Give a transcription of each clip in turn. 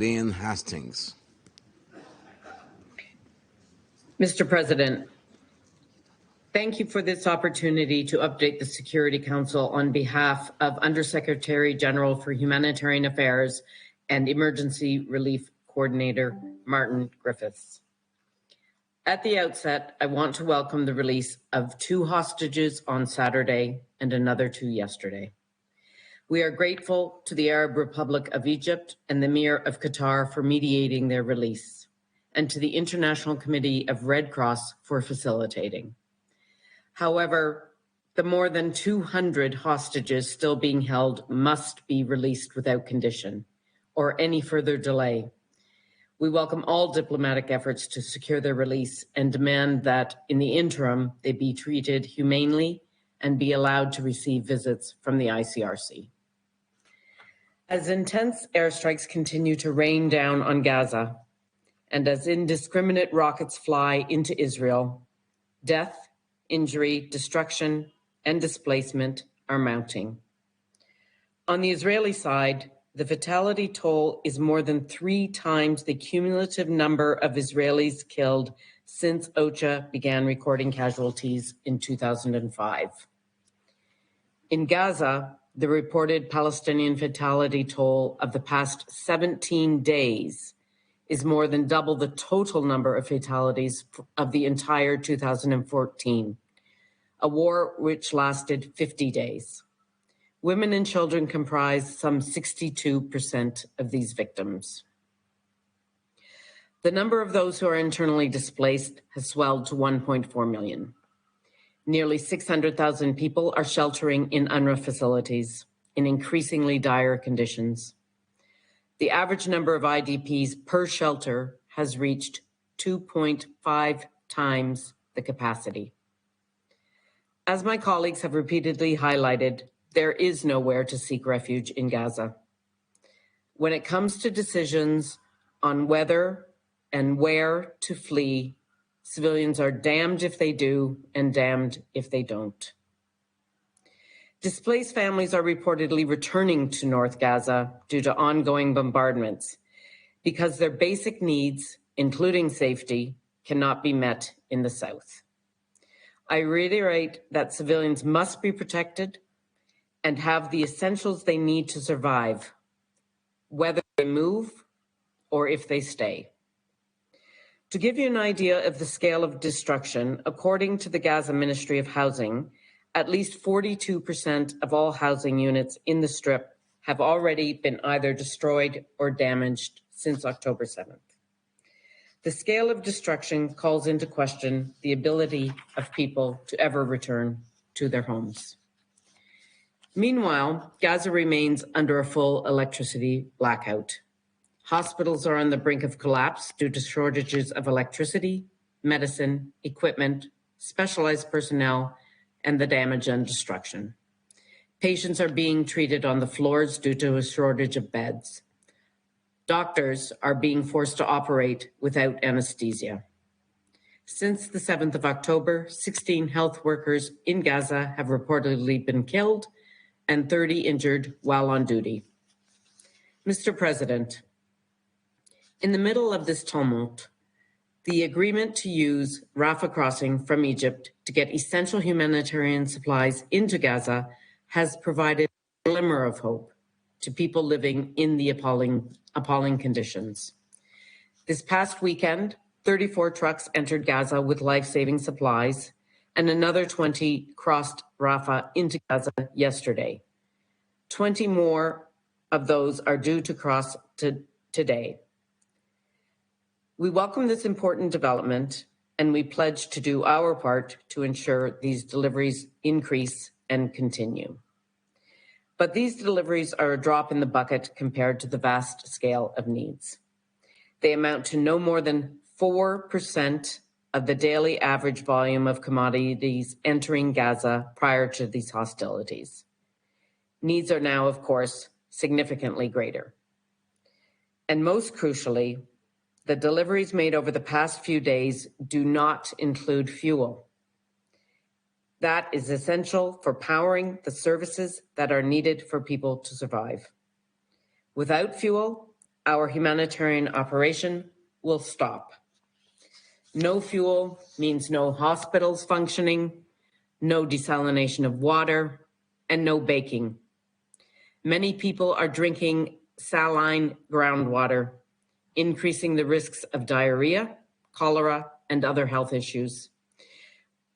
Lynn Hastings. Mr. President, thank you for this opportunity to update the Security Council on behalf of Undersecretary General for Humanitarian Affairs and Emergency Relief Coordinator Martin Griffiths. At the outset, I want to welcome the release of 2 hostages on Saturday and another 2 yesterday. We are grateful to the Arab Republic of Egypt and the Emir of Qatar for mediating their release, and to the International Committee of Red Cross for facilitating. However, the more than 200 hostages still being held must be released without condition or any further delay. We welcome all diplomatic efforts to secure their release and demand that, in the interim, they be treated humanely and be allowed to receive visits from the ICRC. As intense airstrikes continue to rain down on Gaza, and as indiscriminate rockets fly into Israel, death, injury, destruction, and displacement are mounting. On the Israeli side, the fatality toll is more than 3 times the cumulative number of Israelis killed since OCHA began recording casualties in 2005. In Gaza, the reported Palestinian fatality toll of the past 17 days is more than double the total number of fatalities of the entire 2014, a war which lasted 50 days. Women and children comprise some 62% of these victims. The number of those who are internally displaced has swelled to 1.4 million. Nearly 600,000 people are sheltering in UNRWA facilities in increasingly dire conditions. The average number of IDPs per shelter has reached 2.5 times the capacity. As my colleagues have repeatedly highlighted, there is nowhere to seek refuge in Gaza. When it comes to decisions on whether and where to flee, civilians are damned if they do and damned if they don't. Displaced families are reportedly returning to North Gaza due to ongoing bombardments because their basic needs, including safety, cannot be met in the south. I reiterate that civilians must be protected and have the essentials they need to survive, whether they move or if they stay. To give you an idea of the scale of destruction, according to the Gaza Ministry of Housing, at least 42% of all housing units in the Strip have already been either destroyed or damaged since October 7th. The scale of destruction calls into question the ability of people to ever return to their homes. Meanwhile, Gaza remains under a full electricity blackout. Hospitals are on the brink of collapse due to shortages of electricity, medicine, equipment, specialized personnel, and the damage and destruction. Patients are being treated on the floors due to a shortage of beds. Doctors are being forced to operate without anesthesia. Since the 7th of October, 16 health workers in Gaza have reportedly been killed and 30 injured while on duty. Mr. President, in the middle of this tumult, the agreement to use Rafah crossing from Egypt to get essential humanitarian supplies into Gaza has provided a glimmer of hope to people living in the appalling conditions. This past weekend, 34 trucks entered Gaza with life-saving supplies, and another 20 crossed Rafah into Gaza yesterday. 20 more of those are due to cross today. We welcome this important development, and we pledge to do our part to ensure these deliveries increase and continue. But these deliveries are a drop in the bucket compared to the vast scale of needs. They amount to no more than 4% of the daily average volume of commodities entering Gaza prior to these hostilities. Needs are now, of course, significantly greater. And most crucially, the deliveries made over the past few days do not include fuel. That is essential for powering the services that are needed for people to survive. Without fuel, our humanitarian operation will stop. No fuel means no hospitals functioning, no desalination of water, and no baking. Many people are drinking saline groundwater, increasing the risks of diarrhea, cholera, and other health issues.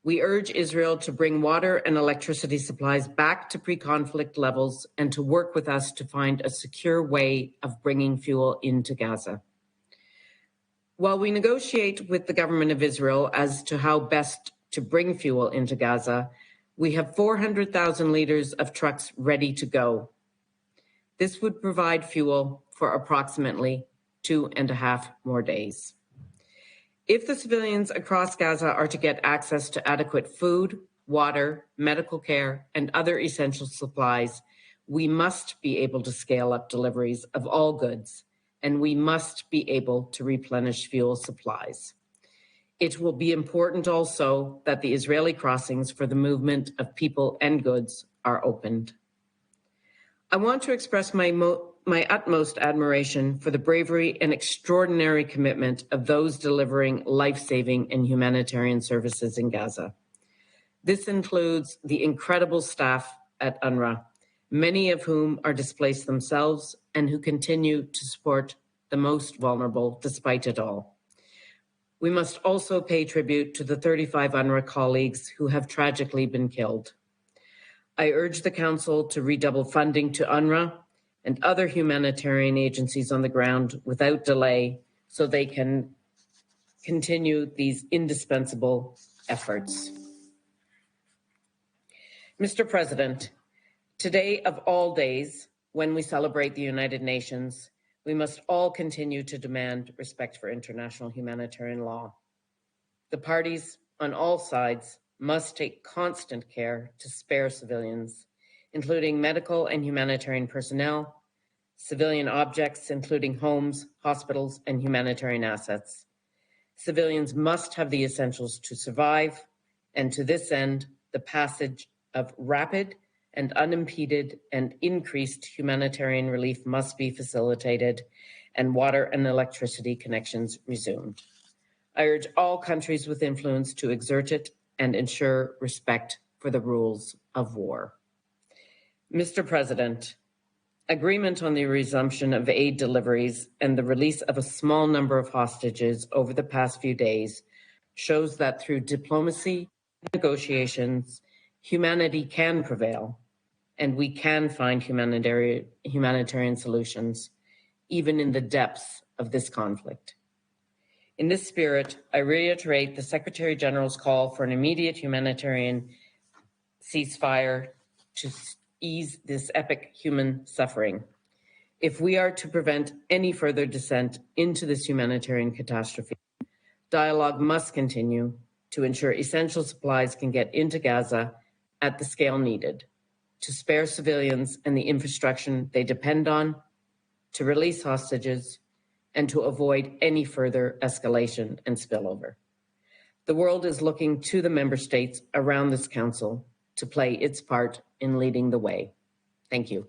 We urge Israel to bring water and electricity supplies back to pre-conflict levels and to work with us to find a secure way of bringing fuel into Gaza. While we negotiate with the government of Israel as to how best to bring fuel into Gaza, we have 400,000 liters of trucks ready to go. This would provide fuel for approximately 2.5 more days. If the civilians across Gaza are to get access to adequate food, water, medical care, and other essential supplies, we must be able to scale up deliveries of all goods, and we must be able to replenish fuel supplies. It will be important also that the Israeli crossings for the movement of people and goods are opened. I want to express my utmost admiration for the bravery and extraordinary commitment of those delivering life-saving and humanitarian services in Gaza. This includes the incredible staff at UNRWA, many of whom are displaced themselves and who continue to support the most vulnerable despite it all. We must also pay tribute to the 35 UNRWA colleagues who have tragically been killed. I urge the Council to redouble funding to UNRWA and other humanitarian agencies on the ground without delay so they can continue these indispensable efforts. Mr. President, today of all days, when we celebrate the United Nations, we must all continue to demand respect for international humanitarian law. The parties on all sides must take constant care to spare civilians, including medical and humanitarian personnel, civilian objects, including homes, hospitals, and humanitarian assets. Civilians must have the essentials to survive, and to this end, the passage of rapid and unimpeded and increased humanitarian relief must be facilitated and water and electricity connections resumed. I urge all countries with influence to exert it and ensure respect for the rules of war. Mr. President, agreement on the resumption of aid deliveries and the release of a small number of hostages over the past few days shows that through diplomacy and negotiations, humanity can prevail, and we can find humanitarian solutions, even in the depths of this conflict. In this spirit, I reiterate the Secretary General's call for an immediate humanitarian ceasefire to ease this epic human suffering. If we are to prevent any further descent into this humanitarian catastrophe, dialogue must continue to ensure essential supplies can get into Gaza at the scale needed, to spare civilians and the infrastructure they depend on, to release hostages, and to avoid any further escalation and spillover. The world is looking to the member states around this council to play its part in leading the way. Thank you.